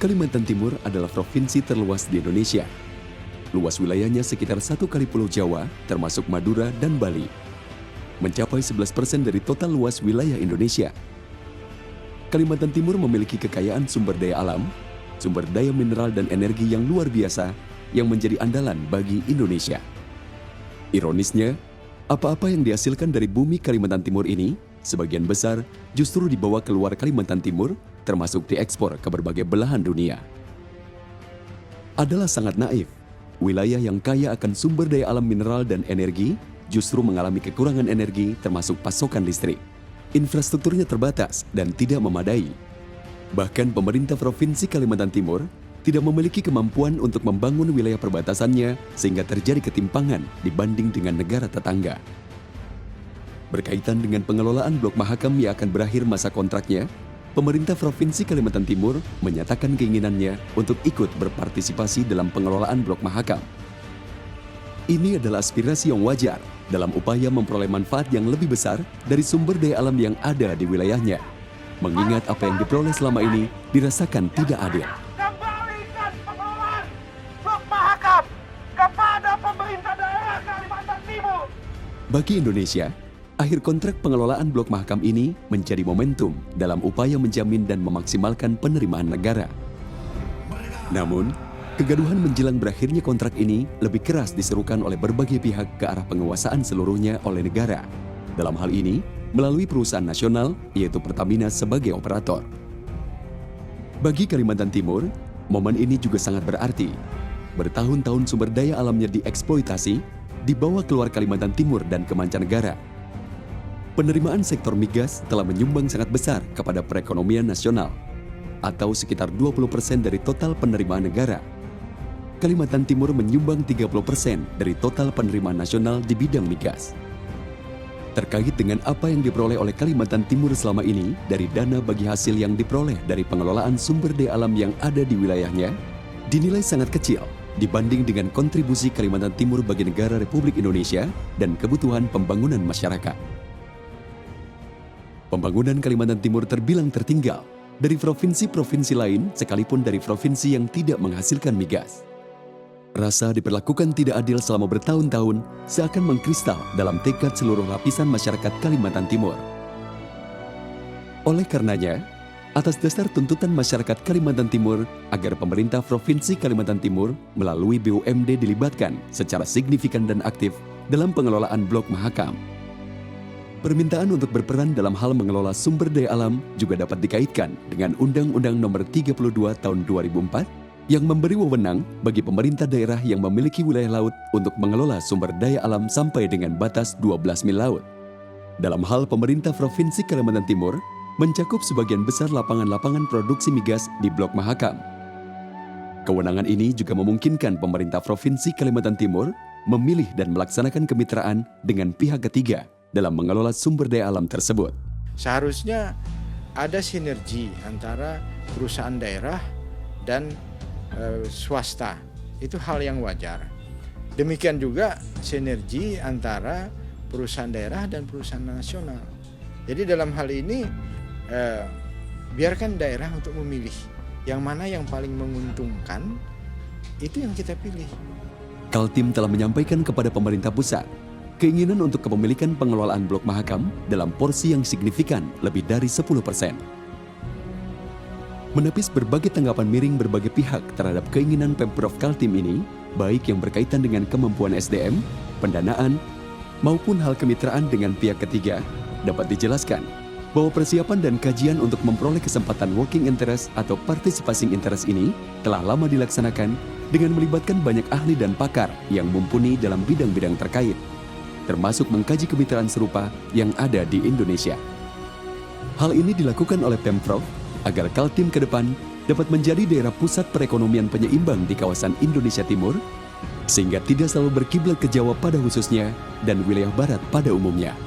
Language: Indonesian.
Kalimantan Timur adalah provinsi terluas di Indonesia. Luas wilayahnya sekitar 1 kali Pulau Jawa, termasuk Madura dan Bali. Mencapai 11% dari total luas wilayah Indonesia. Kalimantan Timur memiliki kekayaan sumber daya alam, sumber daya mineral dan energi yang luar biasa yang menjadi andalan bagi Indonesia. Ironisnya, apa-apa yang dihasilkan dari bumi Kalimantan Timur ini, sebagian besar justru dibawa keluar Kalimantan Timur, termasuk diekspor ke berbagai belahan dunia. Adalah sangat naif, wilayah yang kaya akan sumber daya alam mineral dan energi justru mengalami kekurangan energi termasuk pasokan listrik. Infrastrukturnya terbatas dan tidak memadai. Bahkan pemerintah Provinsi Kalimantan Timur tidak memiliki kemampuan untuk membangun wilayah perbatasannya sehingga terjadi ketimpangan dibanding dengan negara tetangga. Berkaitan dengan pengelolaan Blok Mahakam yang akan berakhir masa kontraknya, pemerintah Provinsi Kalimantan Timur menyatakan keinginannya untuk ikut berpartisipasi dalam pengelolaan Blok Mahakam. Ini adalah aspirasi yang wajar dalam upaya memperoleh manfaat yang lebih besar dari sumber daya alam yang ada di wilayahnya. Mengingat apa yang diperoleh selama ini dirasakan tidak adil. Kembalikan pengelolaan Blok Mahakam kepada pemerintah daerah Kalimantan Timur. Bagi Indonesia, akhir kontrak pengelolaan Blok Mahakam ini menjadi momentum dalam upaya menjamin dan memaksimalkan penerimaan negara. Namun, kegaduhan menjelang berakhirnya kontrak ini lebih keras diserukan oleh berbagai pihak ke arah penguasaan seluruhnya oleh negara. Dalam hal ini, melalui perusahaan nasional, yaitu Pertamina sebagai operator. Bagi Kalimantan Timur, momen ini juga sangat berarti. Bertahun-tahun sumber daya alamnya dieksploitasi, dibawa keluar Kalimantan Timur dan ke mancanegara. Penerimaan sektor migas telah menyumbang sangat besar kepada perekonomian nasional, atau sekitar 20% dari total penerimaan negara. Kalimantan Timur menyumbang 30% dari total penerimaan nasional di bidang migas. Terkait dengan apa yang diperoleh oleh Kalimantan Timur selama ini dari dana bagi hasil yang diperoleh dari pengelolaan sumber daya alam yang ada di wilayahnya, dinilai sangat kecil dibanding dengan kontribusi Kalimantan Timur bagi negara Republik Indonesia dan kebutuhan pembangunan masyarakat. Pembangunan Kalimantan Timur terbilang tertinggal dari provinsi-provinsi lain sekalipun dari provinsi yang tidak menghasilkan migas. Rasa diperlakukan tidak adil selama bertahun-tahun seakan mengkristal dalam tekad seluruh lapisan masyarakat Kalimantan Timur. Oleh karenanya, atas dasar tuntutan masyarakat Kalimantan Timur agar pemerintah Provinsi Kalimantan Timur melalui BUMD dilibatkan secara signifikan dan aktif dalam pengelolaan Blok Mahakam. Permintaan untuk berperan dalam hal mengelola sumber daya alam juga dapat dikaitkan dengan Undang-Undang Nomor 32 Tahun 2004 yang memberi wewenang bagi pemerintah daerah yang memiliki wilayah laut untuk mengelola sumber daya alam sampai dengan batas 12 mil laut. Dalam hal pemerintah Provinsi Kalimantan Timur mencakup sebagian besar lapangan-lapangan produksi migas di Blok Mahakam. Kewenangan ini juga memungkinkan pemerintah Provinsi Kalimantan Timur memilih dan melaksanakan kemitraan dengan pihak ketiga dalam mengelola sumber daya alam tersebut. Seharusnya ada sinergi antara perusahaan daerah dan swasta. Itu hal yang wajar. Demikian juga sinergi antara perusahaan daerah dan perusahaan nasional. Jadi dalam hal ini biarkan daerah untuk memilih yang mana yang paling menguntungkan, itu yang kita pilih. Kaltim telah menyampaikan kepada pemerintah pusat keinginan untuk kepemilikan pengelolaan Blok Mahakam dalam porsi yang signifikan lebih dari 10%. Menepis berbagai tanggapan miring berbagai pihak terhadap keinginan Pemprov Kaltim ini, baik yang berkaitan dengan kemampuan SDM, pendanaan, maupun hal kemitraan dengan pihak ketiga, dapat dijelaskan bahwa persiapan dan kajian untuk memperoleh kesempatan working interest atau participating interest ini telah lama dilaksanakan dengan melibatkan banyak ahli dan pakar yang mumpuni dalam bidang-bidang terkait, termasuk mengkaji kemitraan serupa yang ada di Indonesia. Hal ini dilakukan oleh Pemprov agar Kaltim ke depan dapat menjadi daerah pusat perekonomian penyeimbang di kawasan Indonesia Timur, sehingga tidak selalu berkiblat ke Jawa pada khususnya dan wilayah Barat pada umumnya.